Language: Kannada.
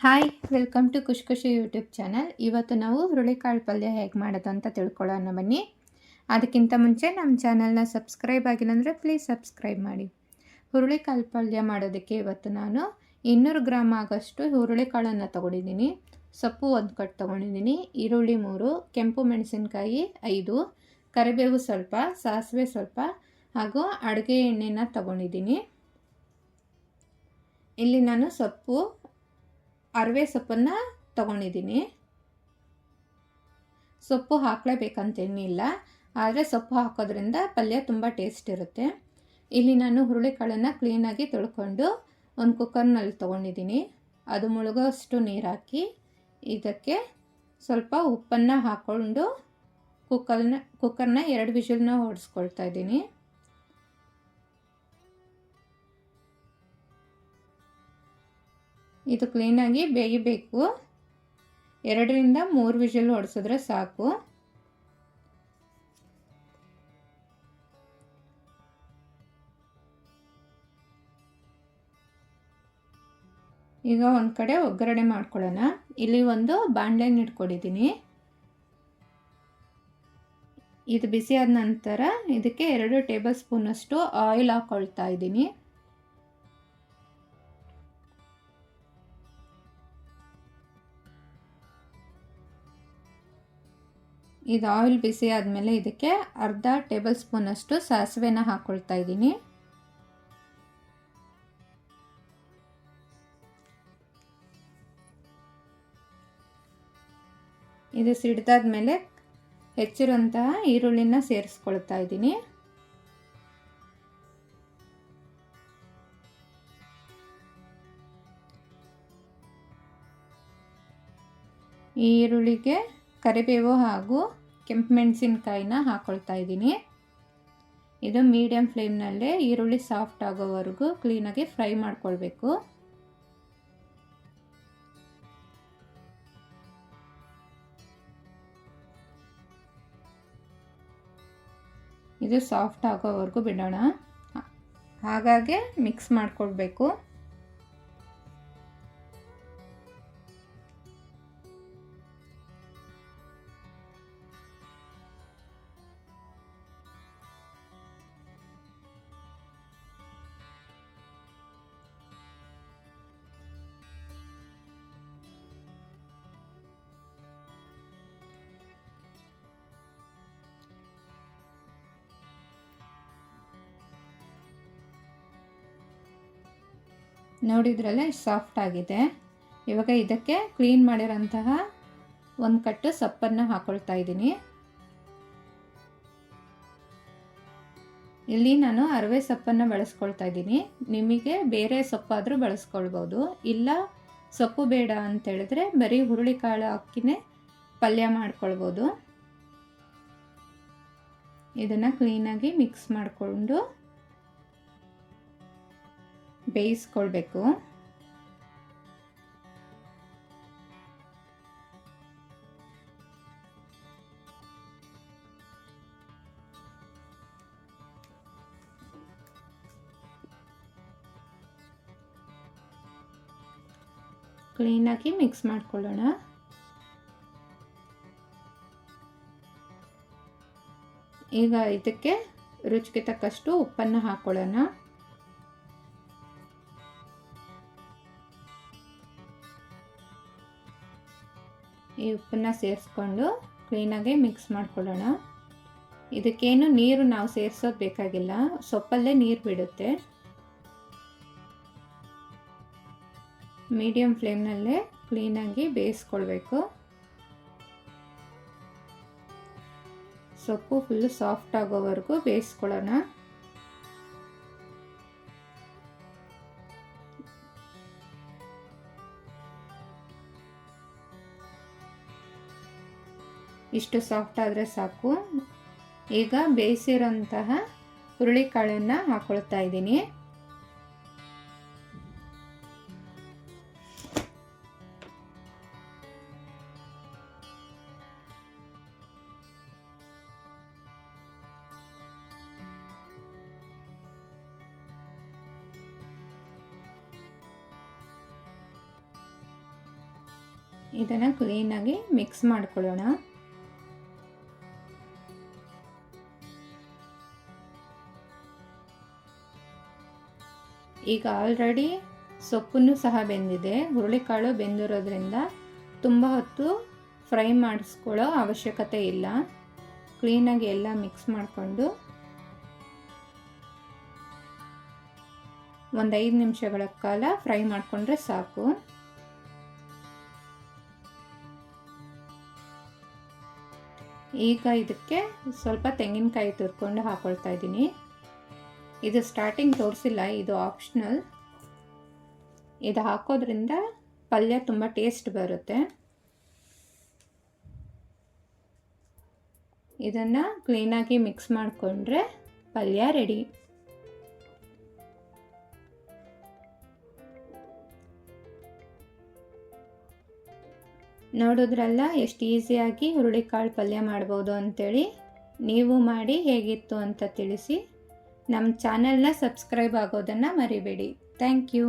ಹಾಯ್ ವೆಲ್ಕಮ್ ಟು ಖುಷಿ ಖುಷಿ ಯೂಟ್ಯೂಬ್ ಚಾನಲ್. ಇವತ್ತು ನಾವು ಹುರುಳಿಕಾಳು ಪಲ್ಯ ಹೇಗೆ ಮಾಡೋದು ಅಂತ ತಿಳ್ಕೊಳ್ಳೋಣ ಬನ್ನಿ. ಅದಕ್ಕಿಂತ ಮುಂಚೆ ನಮ್ಮ ಚಾನಲ್ನ ಸಬ್ಸ್ಕ್ರೈಬ್ ಆಗಿಲ್ಲ ಅಂದರೆ ಪ್ಲೀಸ್ ಸಬ್ಸ್ಕ್ರೈಬ್ ಮಾಡಿ. ಹುರುಳಿಕಾಳು ಪಲ್ಯ ಮಾಡೋದಕ್ಕೆ ಇವತ್ತು ನಾನು 200 ಗ್ರಾಮ್ ಆಗೋಷ್ಟು ಹುರುಳಿಕಾಳನ್ನು ತೊಗೊಂಡಿದ್ದೀನಿ. ಸೊಪ್ಪು 1 ಕಟ್ ತೊಗೊಂಡಿದ್ದೀನಿ, ಈರುಳ್ಳಿ 3, ಕೆಂಪು ಮೆಣಸಿನ್ಕಾಯಿ 5, ಕರಿಬೇವು ಸ್ವಲ್ಪ, ಸಾಸಿವೆ ಸ್ವಲ್ಪ ಹಾಗೂ ಅಡುಗೆ ಎಣ್ಣೆನ ತೊಗೊಂಡಿದ್ದೀನಿ. ಇಲ್ಲಿ ನಾನು ಅರವೆ ಸೊಪ್ಪನ್ನು ತೊಗೊಂಡಿದ್ದೀನಿ. ಸೊಪ್ಪು ಹಾಕಲೇಬೇಕಂತೇನಿಲ್ಲ, ಆದರೆ ಸೊಪ್ಪು ಹಾಕೋದ್ರಿಂದ ಪಲ್ಯ ತುಂಬ ಟೇಸ್ಟ್ ಇರುತ್ತೆ. ಇಲ್ಲಿ ನಾನು ಹುರುಳಿಕಾಳನ್ನು ಕ್ಲೀನಾಗಿ ತೊಳ್ಕೊಂಡು ಒಂದು ಕುಕ್ಕರ್ನಲ್ಲಿ ತೊಗೊಂಡಿದ್ದೀನಿ. ಅದು ಮುಳುಗೋಷ್ಟು ನೀರು ಹಾಕಿ ಇದಕ್ಕೆ ಸ್ವಲ್ಪ ಉಪ್ಪನ್ನು ಹಾಕ್ಕೊಂಡು ಕುಕ್ಕರ್ನ 2 ವಿಷಲ್ನ ಹೊಡೆಸ್ಕೊಳ್ತಾ ಇದ್ದೀನಿ. ಇದು ಕ್ಲೀನಾಗಿ ಬೇಯಬೇಕು. 2ರಿಂದ 3 ವಿಷಲ್ ಹೊಡೆಸಿದ್ರೆ ಸಾಕು. ಈಗ ಒಂದು ಕಡೆ ಒಗ್ಗರಣೆ ಮಾಡ್ಕೊಳ್ಳೋಣ. ಇಲ್ಲಿ ಒಂದು ಬಾಣಲೆನ ಇಟ್ಕೊಂಡಿದ್ದೀನಿ. ಇದು ಬಿಸಿ ಆದ ನಂತರ ಇದಕ್ಕೆ 2 ಟೇಬಲ್ ಸ್ಪೂನಷ್ಟು ಆಯಿಲ್ ಹಾಕ್ಕೊಳ್ತಾ ಇದ್ದೀನಿ. ಇದು ಆಯಿಲ್ ಬಿಸಿ ಆದಮೇಲೆ ಇದಕ್ಕೆ ಅರ್ಧ ಟೇಬಲ್ ಸ್ಪೂನಷ್ಟು ಸಾಸಿವೆನ ಹಾಕ್ಕೊಳ್ತಾ ಇದ್ದೀನಿ. ಇದು ಸಿಡ್ದಾದ್ಮೇಲೆ ಹೆಚ್ಚಿರುವಂತಹ ಈರುಳ್ಳಿನ ಸೇರಿಸ್ಕೊಳ್ತಾ ಇದ್ದೀನಿ. ಈ ಈರುಳ್ಳಿಗೆ ಕರಿಬೇವು ಹಾಗೂ ಕೆಂಪು ಮೆಣಸಿನ್ಕಾಯಿನ ಹಾಕ್ಕೊಳ್ತಾ ಇದ್ದೀನಿ. ಇದು ಮೀಡಿಯಮ್ ಫ್ಲೇಮ್ನಲ್ಲೇ ಈರುಳ್ಳಿ ಸಾಫ್ಟ್ ಆಗೋವರೆಗೂ ಕ್ಲೀನಾಗಿ ಫ್ರೈ ಮಾಡ್ಕೊಳ್ಬೇಕು. ಇದು ಸಾಫ್ಟ್ ಆಗೋವರೆಗೂ ಬಿಡೋಣ, ಹಾಗಾಗಿ ಮಿಕ್ಸ್ ಮಾಡ್ಕೊಳ್ಬೇಕು. ನೋಡಿದ್ರಲ್ಲೇ ಸಾಫ್ಟ್ ಆಗಿದೆ. ಇವಾಗ ಇದಕ್ಕೆ ಕ್ಲೀನ್ ಮಾಡಿರೋಂತಹ 1 ಕಟ್ಟು ಸೊಪ್ಪನ್ನು ಹಾಕ್ಕೊಳ್ತಾ ಇದ್ದೀನಿ. ಇಲ್ಲಿ ನಾನು ಅರವೆ ಸೊಪ್ಪನ್ನು ಬಳಸ್ಕೊಳ್ತಾ ಇದ್ದೀನಿ. ನಿಮಗೆ ಬೇರೆ ಸೊಪ್ಪಾದರೂ ಬಳಸ್ಕೊಳ್ಬೋದು. ಇಲ್ಲ ಸೊಪ್ಪು ಬೇಡ ಅಂತೇಳಿದ್ರೆ ಬರೀ ಹುರುಳಿಕಾಳು ಹಾಕಿನೇ ಪಲ್ಯ ಮಾಡ್ಕೊಳ್ಬೋದು. ಇದನ್ನು ಕ್ಲೀನಾಗಿ ಮಿಕ್ಸ್ ಮಾಡಿಕೊಂಡು ಬೇಯಿಸ್ಕೊಳ್ಬೇಕು. ಕ್ಲೀನಾಗಿ ಮಿಕ್ಸ್ ಮಾಡ್ಕೊಳ್ಳೋಣ. ಈಗ ಇದಕ್ಕೆ ರುಚಿಗೆ ತಕ್ಕಷ್ಟು ಉಪ್ಪನ್ನು ಹಾಕ್ಕೊಳ್ಳೋಣ. ಈ ಉಪ್ಪನ್ನು ಸೇರಿಸ್ಕೊಂಡು ಕ್ಲೀನಾಗಿ ಮಿಕ್ಸ್ ಮಾಡ್ಕೊಳ್ಳೋಣ. ಇದಕ್ಕೇನು ನೀರು ನಾವು ಸೇರಿಸೋದು ಬೇಕಾಗಿಲ್ಲ, ಸೊಪ್ಪಲ್ಲೇ ನೀರು ಬಿಡುತ್ತೆ. ಮೀಡಿಯಮ್ ಫ್ಲೇಮ್ನಲ್ಲೇ ಕ್ಲೀನಾಗಿ ಬೇಯಿಸ್ಕೊಳ್ಬೇಕು. ಸೊಪ್ಪು ಫುಲ್ಲು ಸಾಫ್ಟ್ ಆಗೋವರೆಗೂ ಬೇಯಿಸ್ಕೊಳ್ಳೋಣ. ಇಷ್ಟು ಸಾಫ್ಟ್ ಆದರೆ ಸಾಕು. ಈಗ ಬೇಯಿಸಿರೋಂತಹ ಹುರುಳಿಕಾಳನ್ನು ಹಾಕ್ಕೊಳ್ತಾ ಇದ್ದೀನಿ. ಇದನ್ನು ಕ್ಲೀನಾಗಿ ಮಿಕ್ಸ್ ಮಾಡ್ಕೊಳ್ಳೋಣ. ಈಗ ಆಲ್ರೆಡಿ ಸೊಪ್ಪನ್ನು ಸಹ ಬೆಂದಿದೆ. ಹುರುಳಿಕಾಳು ಬೆಂದಿರೋದ್ರಿಂದ ತುಂಬ ಹೊತ್ತು ಫ್ರೈ ಮಾಡಿಸ್ಕೊಳ್ಳೋ ಅವಶ್ಯಕತೆ ಇಲ್ಲ. ಕ್ಲೀನಾಗಿ ಎಲ್ಲ ಮಿಕ್ಸ್ ಮಾಡಿಕೊಂಡು ಒಂದು 5 ನಿಮಿಷಗಳ ಕಾಲ ಫ್ರೈ ಮಾಡಿಕೊಂಡ್ರೆ ಸಾಕು. ಈಗ ಇದಕ್ಕೆ ಸ್ವಲ್ಪ ತೆಂಗಿನಕಾಯಿ ತುರ್ಕೊಂಡು ಹಾಕೊಳ್ತಾ ಇದ್ದೀನಿ. ಇದು ಸ್ಟಾರ್ಟಿಂಗ್ ತೋರಿಸಿಲ್ಲ, ಇದು ಆಪ್ಷನಲ್. ಇದು ಹಾಕೋದ್ರಿಂದ ಪಲ್ಯ ತುಂಬ ಟೇಸ್ಟ್ ಬರುತ್ತೆ. ಇದನ್ನು ಕ್ಲೀನಾಗಿ ಮಿಕ್ಸ್ ಮಾಡಿಕೊಂಡ್ರೆ ಪಲ್ಯ ರೆಡಿ. ನೋಡಿದ್ರಲ್ಲ ಎಷ್ಟು ಈಸಿಯಾಗಿ ಹುರುಳಿಕಾಳು ಪಲ್ಯ ಮಾಡ್ಬೋದು ಅಂಥೇಳಿ. ನೀವು ಮಾಡಿ ಹೇಗಿತ್ತು ಅಂತ ತಿಳಿಸಿ. ನಮ್ಮ ಚಾನೆಲ್ನ ಸಬ್ಸ್ಕ್ರೈಬ್ ಆಗೋದನ್ನು ಮರಿಬೇಡಿ. Thank you.